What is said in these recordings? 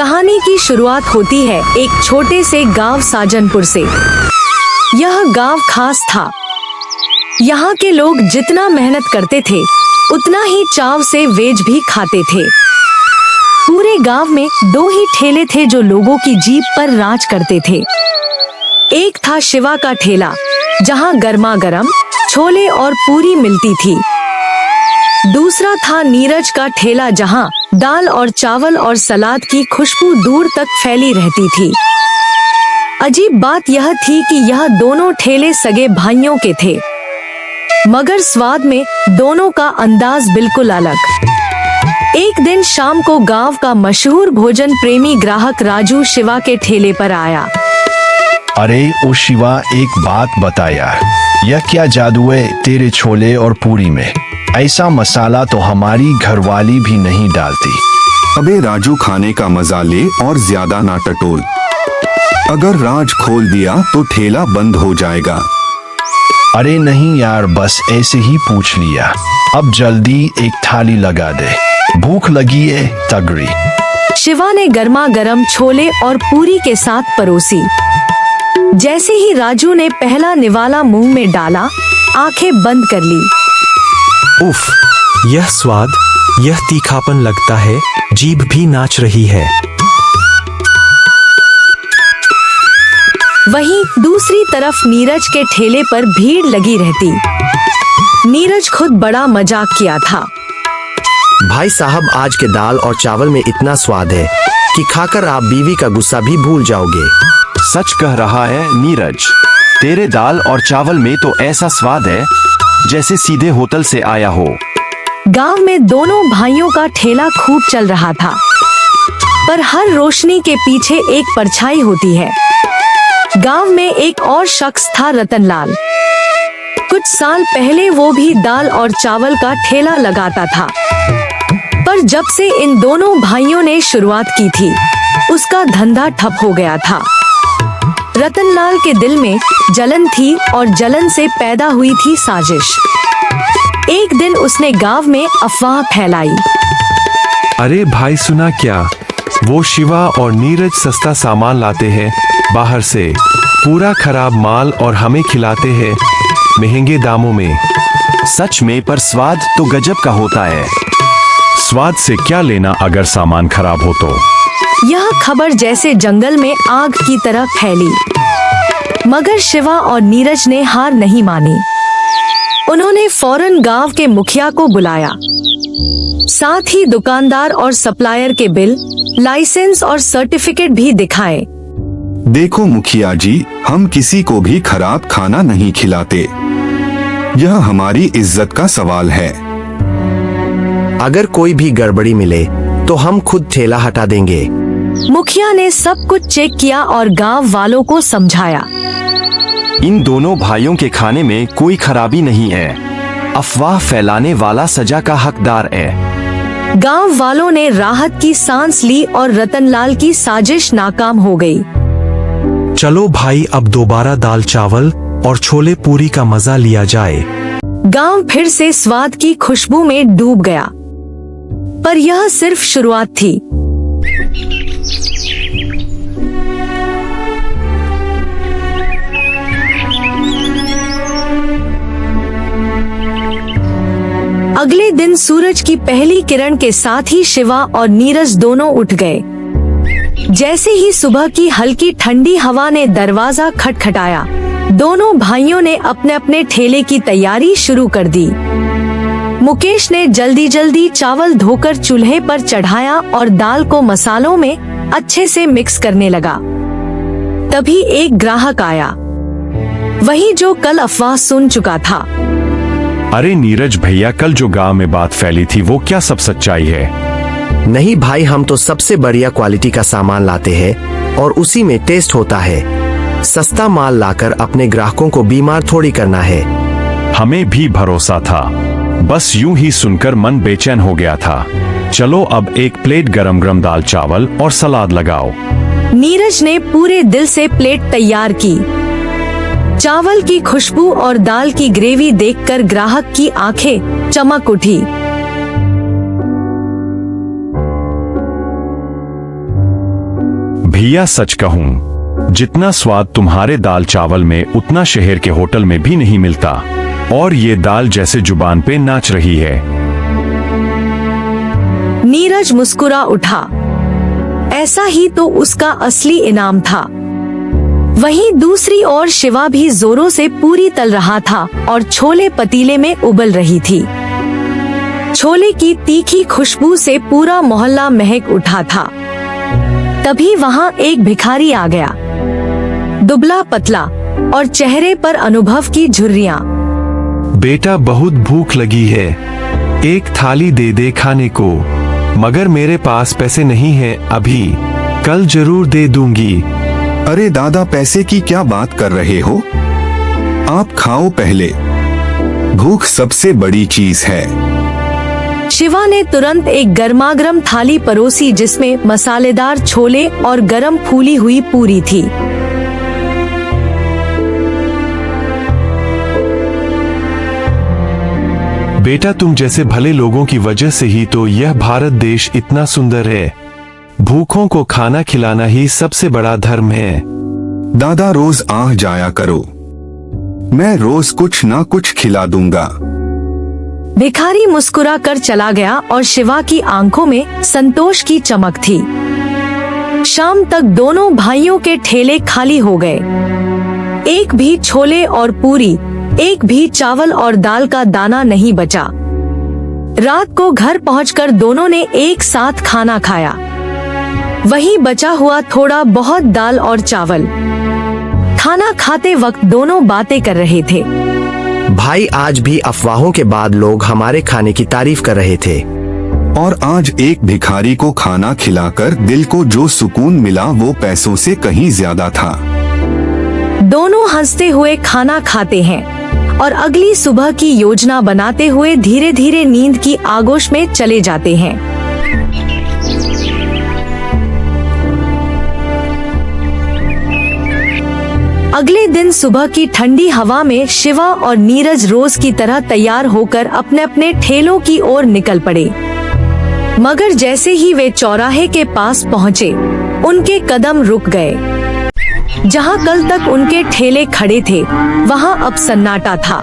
कहानी की शुरुआत होती है एक छोटे से गांव साजनपुर से। यह गांव खास था। यहाँ के लोग जितना मेहनत करते थे उतना ही चाव से वेज भी खाते थे। पूरे गांव में दो ही ठेले थे जो लोगों की जीभ पर राज करते थे। एक था शिवा का ठेला, जहां गर्मा गर्म छोले और पूरी मिलती थी। दूसरा था नीरज का ठेला, जहां दाल और चावल और सलाद की खुशबू दूर तक फैली रहती थी। अजीब बात यह थी कि यह दोनों ठेले सगे भाइयों के थे, मगर स्वाद में दोनों का अंदाज बिल्कुल अलग। एक दिन शाम को गांव का मशहूर भोजन प्रेमी ग्राहक राजू शिवा के ठेले पर आया। अरे ओ शिवा, एक बात बताया, यह क्या जादू है तेरे छोले और पूरी में? ऐसा मसाला तो हमारी घरवाली भी नहीं डालती। अबे राजू, खाने का मजा ले और ज्यादा ना टटोल। अगर राज खोल दिया तो ठेला बंद हो जाएगा। अरे नहीं यार, बस ऐसे ही पूछ लिया। अब जल्दी एक थाली लगा दे, भूख लगी है तगड़ी। शिवा ने गर्मा गर्म छोले और पूरी के साथ परोसी। जैसे ही राजू ने पहला निवाला मुंह में डाला, आंखें बंद कर ली। उफ, यह स्वाद, यह तीखापन लगता है, जीभ भी नाच रही है। वहीं दूसरी तरफ नीरज के ठेले पर भीड़ लगी रहती। नीरज खुद बड़ा मजाक किया था। भाई साहब, आज के दाल और चावल में इतना स्वाद है कि खाकर आप बीवी का गुस्सा भी भूल जाओगे। सच कह रहा है नीरज, तेरे दाल और चावल में तो ऐसा स्वाद है जैसे सीधे होटल से आया हो। गांव में दोनों भाइयों का ठेला खूब चल रहा था, पर हर रोशनी के पीछे एक परछाई होती है। गांव में एक और शख्स था, रतनलाल। कुछ साल पहले वो भी दाल और चावल का ठेला लगाता था, पर जब से इन दोनों भाइयों ने शुरुआत की थी, उसका धंधा ठप हो गया था। रतनलाल के दिल में जलन थी और जलन से पैदा हुई थी साजिश। एक दिन उसने गांव में अफवाह फैलाई। अरे भाई, सुना क्या? वो शिवा और नीरज सस्ता सामान लाते हैं बाहर से, पूरा खराब माल, और हमें खिलाते हैं महंगे दामों में। सच में, पर स्वाद तो गजब का होता है। स्वाद से क्या लेना अगर सामान खराब हो तो? यह खबर जैसे जंगल में आग की तरह फैली, मगर शिवा और नीरज ने हार नहीं मानी। उन्होंने फौरन गांव के मुखिया को बुलाया। साथ ही दुकानदार और सप्लायर के बिल, लाइसेंस और सर्टिफिकेट भी दिखाए। देखो मुखिया जी, हम किसी को भी खराब खाना नहीं खिलाते। यह हमारी इज्जत का सवाल है। अगर कोई भी गड़बड़ी मिले तो हम खुद ठेला हटा देंगे। मुखिया ने सब कुछ चेक किया और गांव वालों को समझाया। इन दोनों भाइयों के खाने में कोई खराबी नहीं है। अफवाह फैलाने वाला सजा का हकदार है। गांव वालों ने राहत की सांस ली और रतनलाल की साजिश नाकाम हो गई। चलो भाई, अब दोबारा दाल चावल और छोले पूरी का मजा लिया जाए। गांव फिर से स्वाद की खुशबू में डूब गया, पर यह सिर्फ शुरुआत थी। अगले दिन सूरज की पहली किरण के साथ ही शिवा और नीरज दोनों उठ गए। जैसे ही सुबह की हल्की ठंडी हवा ने दरवाजा खटखटाया, दोनों भाइयों ने अपने अपने ठेले की तैयारी शुरू कर दी। मुकेश ने जल्दी जल्दी चावल धोकर चूल्हे पर चढ़ाया और दाल को मसालों में अच्छे से मिक्स करने लगा। तभी एक ग्राहक आया, वही जो कल अफवाह सुन चुका था। अरे नीरज भैया, कल जो गांव में बात फैली थी वो क्या सब सच्चाई है? नहीं भाई, हम तो सबसे बढ़िया क्वालिटी का सामान लाते हैं और उसी में टेस्ट होता है। सस्ता माल लाकर अपने ग्राहकों को बीमार थोड़ी करना है। हमें भी भरोसा था, बस यूं ही सुनकर मन बेचैन हो गया था। चलो अब एक प्लेट गरम गरम दाल चावल और सलाद लगाओ। नीरज ने पूरे दिल से प्लेट तैयार की। चावल की खुशबू और दाल की ग्रेवी देखकर ग्राहक की आंखें चमक उठी। भैया सच कहूँ, जितना स्वाद तुम्हारे दाल चावल में उतना शहर के होटल में भी नहीं मिलता। और ये दाल जैसे जुबान पे नाच रही है। नीरज मुस्कुरा उठा। ऐसा ही तो उसका असली इनाम था। वहीं दूसरी ओर शिवा भी जोरों से पूरी तल रहा था और छोले पतीले में उबल रही थी। छोले की तीखी खुशबू से पूरा मोहल्ला महक उठा था। तभी वहाँ एक भिखारी आ गया, दुबला पतला और चेहरे पर अनुभव की झुर्रियां। बेटा बहुत भूख लगी है, एक थाली दे दे खाने को। मगर मेरे पास पैसे नहीं है अभी, कल जरूर दे दूंगी। अरे दादा, पैसे की क्या बात कर रहे हो? आप खाओ पहले, भूख सबसे बड़ी चीज है। शिवा ने तुरंत एक गर्मागर्म थाली परोसी जिसमें मसालेदार छोले और गरम फूली हुई पूरी थी। बेटा तुम जैसे भले लोगों की वजह से ही तो यह भारत देश इतना सुंदर है। भूखों को खाना खिलाना ही सबसे बड़ा धर्म है। दादा रोज आ जाया करो, मैं रोज कुछ ना कुछ खिला दूंगा। भिखारी मुस्कुरा कर चला गया और शिवा की आंखों में संतोष की चमक थी। शाम तक दोनों भाइयों के ठेले खाली हो गए। एक भी छोले और पूरी, एक भी चावल और दाल का दाना नहीं बचा। रात को घर पहुंचकर दोनों ने एक साथ खाना खाया। वही बचा हुआ थोड़ा बहुत दाल और चावल। खाना खाते वक्त दोनों बातें कर रहे थे। भाई, आज भी अफवाहों के बाद लोग हमारे खाने की तारीफ कर रहे थे। और आज एक भिखारी को खाना खिलाकर दिल को जो सुकून मिला वो पैसों से कहीं ज्यादा था। दोनों हंसते हुए खाना खाते हैं और अगली सुबह की योजना बनाते हुए धीरे धीरे नींद की आगोश में चले जाते हैं। अगले दिन सुबह की ठंडी हवा में शिवा और नीरज रोज की तरह तैयार होकर अपने अपने ठेलों की ओर निकल पड़े। मगर जैसे ही वे चौराहे के पास पहुँचे, उनके कदम रुक गए। जहाँ कल तक उनके ठेले खड़े थे, वहाँ अब सन्नाटा था।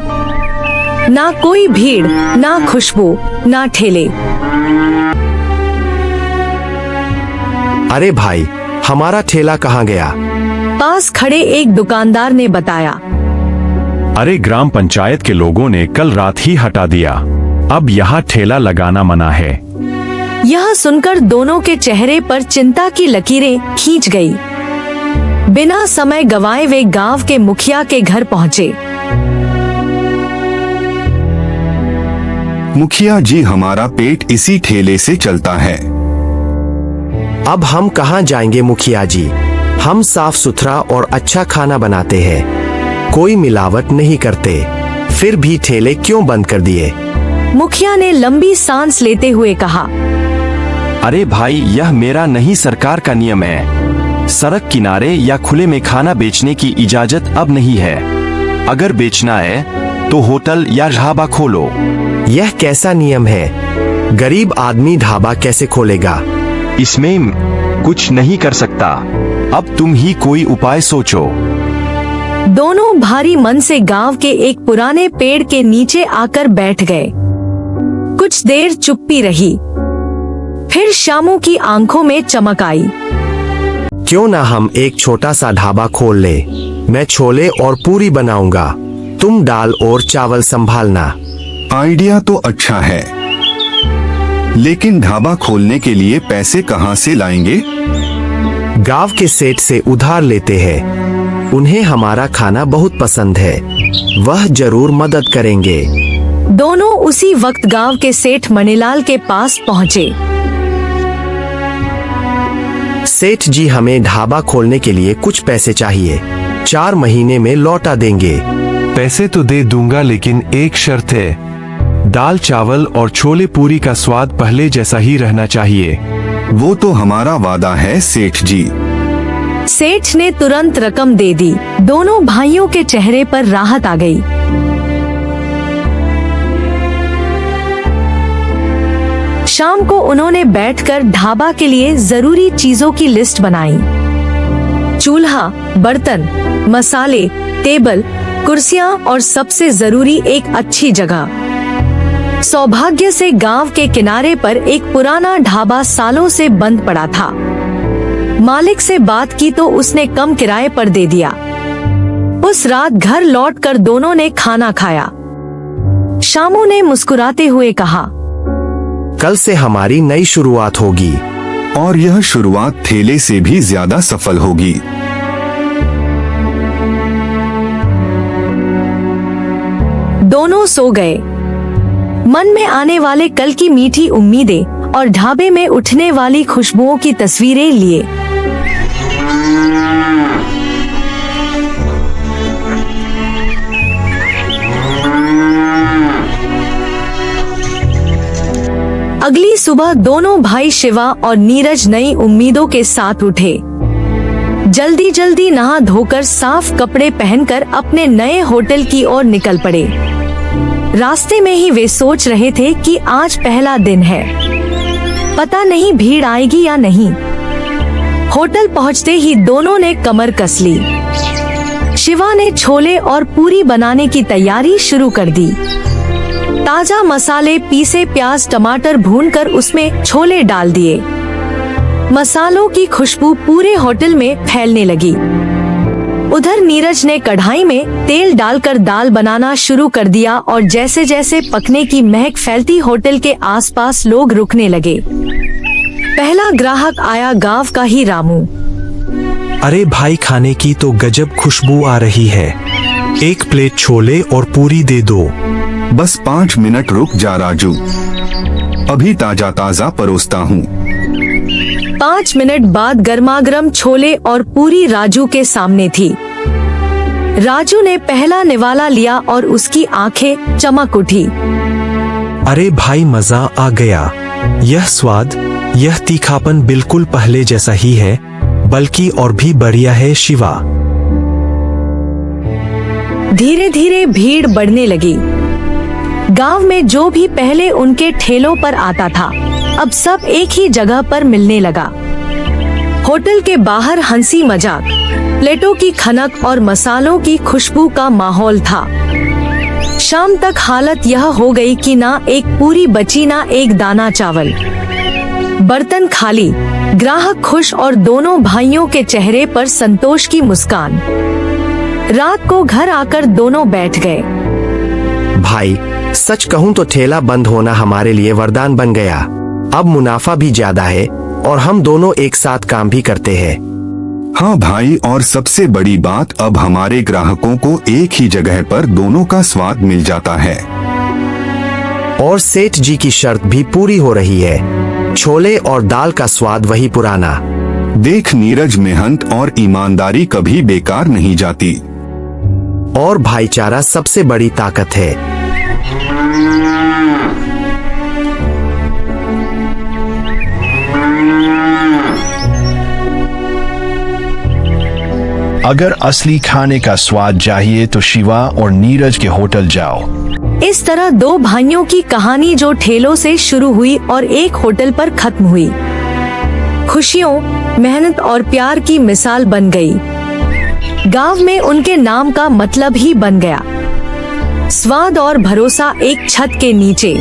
ना कोई भीड़, ना खुशबू, ना ठेले। अरे भाई, हमारा ठेला कहाँ गया? पास खड़े एक दुकानदार ने बताया। अरे ग्राम पंचायत के लोगों ने कल रात ही हटा दिया, अब यहाँ ठेला लगाना मना है। यह सुनकर दोनों के चेहरे पर चिंता की लकीरें खींच गई। बिना समय गवाए वे गांव के मुखिया के घर पहुँचे। मुखिया जी, हमारा पेट इसी ठेले से चलता है। अब हम कहाँ जाएंगे मुखिया जी? हम साफ सुथरा और अच्छा खाना बनाते हैं, कोई मिलावट नहीं करते, फिर भी ठेले क्यों बंद कर दिए? मुखिया ने लंबी सांस लेते हुए कहा। अरे भाई, यह मेरा नहीं सरकार का नियम है। सड़क किनारे या खुले में खाना बेचने की इजाजत अब नहीं है। अगर बेचना है तो होटल या ढाबा खोलो। यह कैसा नियम है? गरीब आदमी ढाबा कैसे खोलेगा? इसमें कुछ नहीं कर सकता, अब तुम ही कोई उपाय सोचो। दोनों भारी मन से गांव के एक पुराने पेड़ के नीचे आकर बैठ गए। कुछ देर चुप्पी रही, फिर शामू की आंखों में चमक आई। क्यों ना हम एक छोटा सा ढाबा खोल ले? मैं छोले और पूरी बनाऊंगा, तुम दाल और चावल संभालना। आइडिया तो अच्छा है, लेकिन ढाबा खोलने के लिए पैसे कहाँ से लाएंगे? गांव के सेठ से उधार लेते हैं, उन्हें हमारा खाना बहुत पसंद है, वह जरूर मदद करेंगे। दोनों उसी वक्त गांव के सेठ मणिलाल के पास पहुँचे। सेठ जी, हमें ढाबा खोलने के लिए कुछ पैसे चाहिए, 4 महीने में लौटा देंगे। पैसे तो दे दूंगा, लेकिन एक शर्त है, दाल चावल और छोले पूरी का स्वाद पहले जैसा ही रहना चाहिए। वो तो हमारा वादा है सेठ जी। सेठ ने तुरंत रकम दे दी। दोनों भाइयों के चेहरे पर राहत आ गई। शाम को उन्होंने बैठकर ढाबा के लिए जरूरी चीजों की लिस्ट बनाई। चूल्हा, बर्तन, मसाले, टेबल, कुर्सियां और सबसे जरूरी एक अच्छी जगह। सौभाग्य से गांव के किनारे पर एक पुराना ढाबा सालों से बंद पड़ा था। मालिक से बात की तो उसने कम किराए पर दे दिया। उस रात घर लौटकर दोनों ने खाना खाया। शामू ने मुस्कुराते हुए कहा, कल से हमारी नई शुरुआत होगी। और यह शुरुआत ठेले से भी ज्यादा सफल होगी। दोनों सो गए, मन में आने वाले कल की मीठी उम्मीदें और ढाबे में उठने वाली खुशबुओं की तस्वीरें लिए। अगली सुबह दोनों भाई शिवा और नीरज नई उम्मीदों के साथ उठे। जल्दी जल्दी नहा धोकर साफ कपड़े पहनकर अपने नए होटल की ओर निकल पड़े। रास्ते में ही वे सोच रहे थे कि आज पहला दिन है, पता नहीं भीड़ आएगी या नहीं। होटल पहुंचते ही दोनों ने कमर कस ली। शिवा ने छोले और पूरी बनाने की तैयारी शुरू कर दी। ताजा मसाले पीसे प्याज टमाटर भूनकर उसमें छोले डाल दिए। मसालों की खुशबू पूरे होटल में फैलने लगी। उधर नीरज ने कढ़ाई में तेल डालकर दाल बनाना शुरू कर दिया और जैसे जैसे पकने की महक फैलती होटल के आसपास लोग रुकने लगे। पहला ग्राहक आया गांव का ही रामू। अरे भाई, खाने की तो गजब खुशबू आ रही है। एक प्लेट छोले और पूरी दे दो। बस 5 मिनट रुक जा राजू, अभी ताजा ताजा परोसता हूँ। 5 मिनट बाद गर्मागर्म छोले और पूरी राजू के सामने थी। राजू ने पहला निवाला लिया और उसकी आंखें चमक उठी। अरे भाई, मजा आ गया। यह स्वाद, यह तीखापन बिल्कुल पहले जैसा ही है, बल्कि और भी बढ़िया है शिवा। धीरे धीरे भीड़ बढ़ने लगी। गांव में जो भी पहले उनके ठेलों पर आता था, अब सब एक ही जगह पर मिलने लगा। होटल के बाहर हंसी मजाक, प्लेटों की खनक और मसालों की खुशबू का माहौल था। शाम तक हालत यह हो गई कि ना एक पूरी बची ना एक दाना चावल। बर्तन खाली, ग्राहक खुश और दोनों भाइयों के चेहरे पर संतोष की मुस्कान। रात को घर आकर दोनों बैठ गए। भाई, सच कहूँ तो ठेला बंद होना हमारे लिए वरदान बन गया। अब मुनाफा भी ज्यादा है और हम दोनों एक साथ काम भी करते हैं। हाँ भाई, और सबसे बड़ी बात, अब हमारे ग्राहकों को एक ही जगह पर दोनों का स्वाद मिल जाता है। और सेठ जी की शर्त भी पूरी हो रही है। छोले और दाल का स्वाद वही पुराना। देख नीरज, मेहनत और ईमानदारी कभी बेकार नहीं जाती। और भाईचारा सबसे बड़ी ताकत है। अगर असली खाने का स्वाद चाहिए तो शिवा और नीरज के होटल जाओ। इस तरह दो भाइयों की कहानी जो ठेलों से शुरू हुई और एक होटल पर खत्म हुई, खुशियों, मेहनत और प्यार की मिसाल बन गई। गांव में उनके नाम का मतलब ही बन गया। स्वाद और भरोसा एक छत के नीचे।